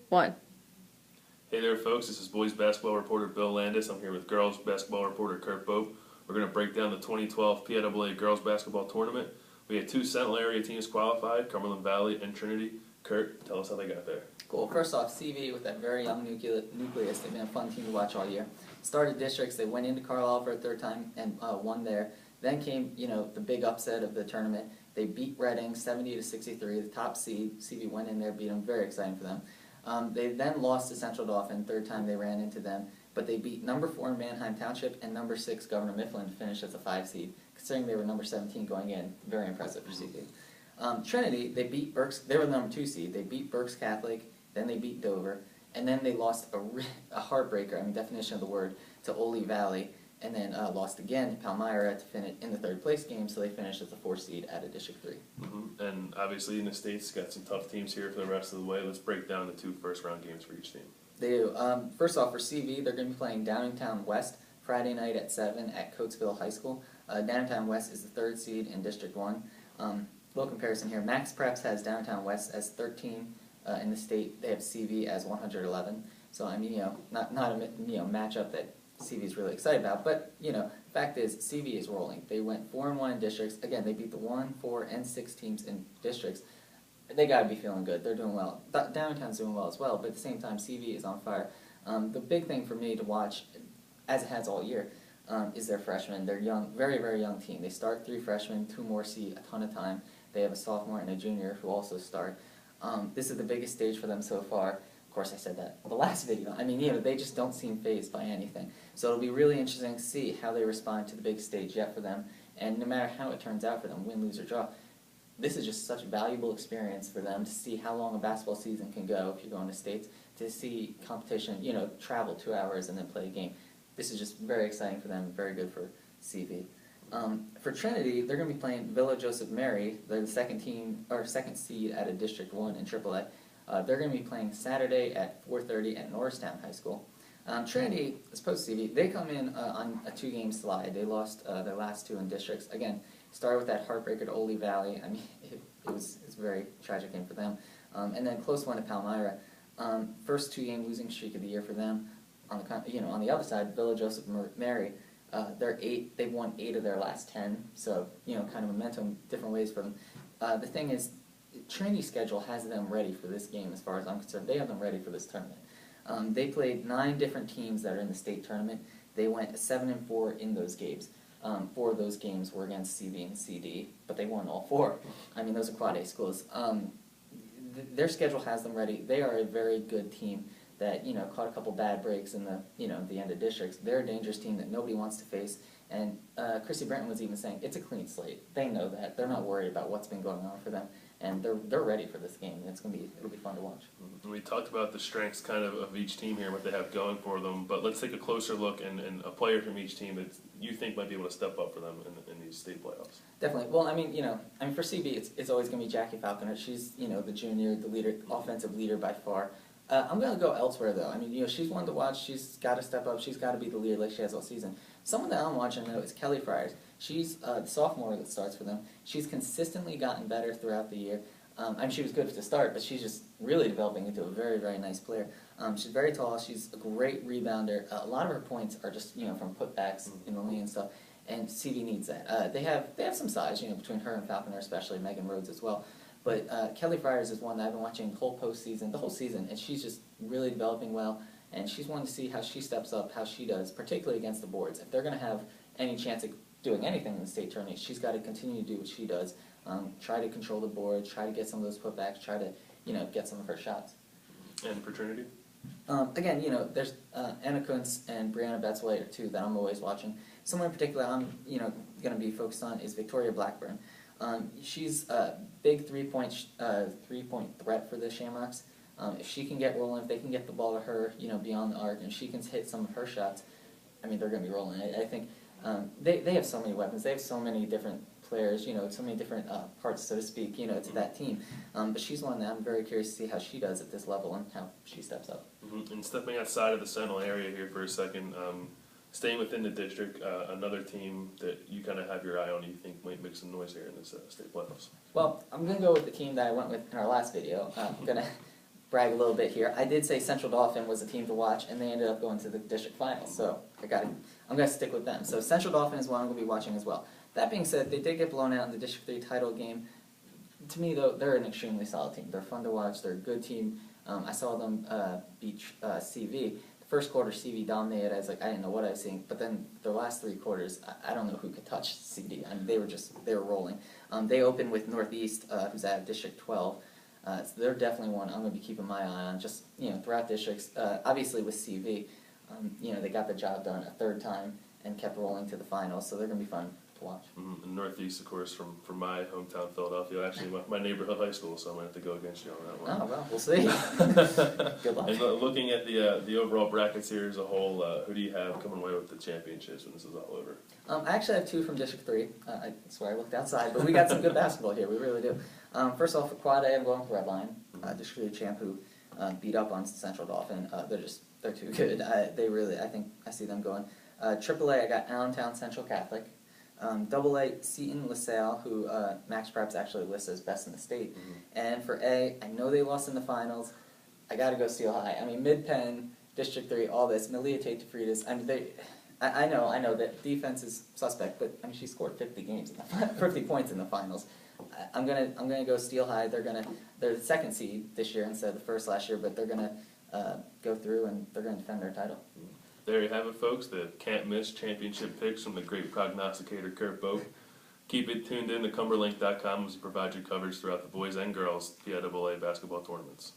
1. Hey there, folks. This is boys basketball reporter Bill Landis. I'm here with girls basketball reporter Kurt Bopp. We're going to break down the 2012 Piaa girls basketball tournament. We had two Sentinel area teams qualified, Cumberland Valley and Trinity. Kurt, tell us how they got there. Cool. First off, CV with that very young nucleus, they've been a fun team to watch all year. Started districts, they went into Carlisle for a third time and won there. Then came, the big upset of the tournament. They beat Reading 70-63, the top seed. CV went in there, beat them. Very exciting for them. They then lost to Central Dauphin, third time they ran into them, but they beat number 4 in Manheim Township and number 6 Governor Mifflin to finish as a 5 seed. Considering they were number 17 going in, very impressive for CV. Trinity, they beat Berks. They were the number 2 seed. They beat Berks Catholic, then they beat Dover, and then they lost a heartbreaker. I mean, definition of the word, to Ole Valley, and then lost again to Palmyra to finish in the 3rd place game. So they finished as the 4th seed out of District 3. And obviously in the States, got some tough teams here for the rest of the way. Let's break down the 2 first-round games for each team. They do. First off, for CV, they're going to be playing Downingtown West Friday night at 7 at Coatesville High School. Downingtown West is the 3rd seed in District 1. Little comparison here. Max Preps has Downingtown West as 13 in the state. They have CV as 111. So I mean, not a matchup that CV is really excited about. But fact is, CV is rolling. They went 4-1 in districts. Again, they beat the 1, 4, and 6 teams in districts. They got to be feeling good. They're doing well. Downingtown's doing well as well. But at the same time, CV is on fire. The big thing for me to watch, as it has all year, is their freshmen. They're young, very, very young team. They start 3 freshmen, 2 more see a ton of time. They have a sophomore and a junior who also start. This is the biggest stage for them so far. Of course, I said that in the last video. I mean, they just don't seem fazed by anything. So it'll be really interesting to see how they respond to the big stage yet for them. And no matter how it turns out for them, win, lose, or draw, this is just such a valuable experience for them to see how long a basketball season can go if you're going to states, to see competition, travel 2 hours and then play a game. This is just very exciting for them, very good for CV. For Trinity, they're going to be playing Villa Joseph Mary. They're the second seed out of District 1 in AAA. They're going to be playing Saturday at 4:30 at Norristown High School. Trinity, as opposed to CV, they come in on a 2-game slide. They lost their last 2 in districts. Again, started with that heartbreaker to Ole Valley. I mean, it's a very tragic game for them. And then close one to Palmyra. First 2-game losing streak of the year for them. On the other side, Villa Joseph Mary. They've won 8 of their last 10, so kind of momentum different ways for them. The thing is, Trinity's schedule has them ready for this game. As far as I'm concerned, they have them ready for this tournament. They played 9 different teams that are in the state tournament. They went 7-4 in those games. 4 of those games were against CV and CD, but they won all 4. I mean, those are Quad A schools. Their schedule has them ready. They are a very good team that caught a couple bad breaks in the the end of districts. They're a dangerous team that nobody wants to face. And Chrissy Brenton was even saying it's a clean slate. They know that. They're not worried about what's been going on for them, and they're ready for this game. It'll be fun to watch. We talked about the strengths kind of each team here, what they have going for them. But let's take a closer look and a player from each team that you think might be able to step up for them in these state playoffs. Definitely. Well, I mean, for CB, it's always going to be Jackie Falconer. She's the junior, the leader, offensive leader by far. I'm going to go elsewhere, though. I mean, she's one to watch. She's got to step up. She's got to be the leader like she has all season. Someone that I'm watching, though, is Kelly Friars. She's the sophomore that starts for them. She's consistently gotten better throughout the year. I mean, she was good to start, but she's just really developing into a very, very nice player. She's very tall. She's a great rebounder. A lot of her points are just, from putbacks in the lane and stuff. And CV needs that. They have some size, between her and Falconer, especially Megan Rhodes as well. But Kelly Friars is one that I've been watching the whole season, and she's just really developing well. And she's one to see how she steps up, how she does, particularly against the boards. If they're going to have any chance of doing anything in the state tournament, she's got to continue to do what she does. Try to control the boards, try to get some of those putbacks, try to get some of her shots. And for Trinity? Again, there's Anna Kuntz and Brianna Bettswhite are 2 that I'm always watching. Someone in particular I'm going to be focused on is Victoria Blackburn. She's a big three-point threat for the Shamrocks. If she can get rolling, if they can get the ball to her, beyond the arc, and she can hit some of her shots, I mean, they're going to be rolling. I think they have so many weapons. They have so many different players, so many different parts, so to speak, to that team. But she's one that I'm very curious to see how she does at this level and how she steps up. And stepping outside of the Sentinel area here for a second, staying within the district, another team that you kind of have your eye on, you think might make some noise here in this state playoffs? Well, I'm going to go with the team that I went with in our last video. I'm going to brag a little bit here. I did say Central Dauphin was a team to watch, and they ended up going to the district finals. So I'm gonna stick with them. So Central Dauphin is one I'm gonna be watching as well. That being said, they did get blown out in the District 3 title game. To me, though, they're an extremely solid team. They're fun to watch. They're a good team. I saw them beat CV. The first quarter, CV dominated. I didn't know what I was seeing. But then their last 3 quarters, I don't know who could touch CD. I mean, they were rolling. They opened with Northeast, who's out of District 12. So they're definitely one I'm going to be keeping my eye on. Just throughout districts. Obviously with CV, they got the job done a 3rd time and kept rolling to the finals. So they're going to be fun to watch. And Northeast, of course, from my hometown, Philadelphia. Actually, my neighborhood high school, so I'm going to have to go against you on that one. Oh, well, we'll see. Good luck. And looking at the overall brackets here as a whole, who do you have coming away with the championships when this is all over? I actually have 2 from District 3. I swear I looked outside, but we got some good basketball here. We really do. First off, for Quad A, I'm going with Redline, District 3 champ who beat up on Central Dauphin. They're too good. I think I see them going. AAA, I got Allentown Central Catholic. AA, Seton LaSalle, who Max Preps actually lists as best in the state. And for A, I know they lost in the finals. I got to go Steel High. I mean, Mid-Penn, District 3, all this. Malia Tate DeFritas. I mean, I know that defense is suspect, but I mean, she scored 50 points in the finals. I'm gonna go Steel High. They're the 2nd seed this year instead of the 1st last year, but they're gonna go through and they're gonna defend their title. There you have it, folks. The can't-miss championship picks from the great prognosticator Kurt Bopp. Keep it tuned in to Cumberlink.com as we provide you coverage throughout the boys and girls PIAA basketball tournaments.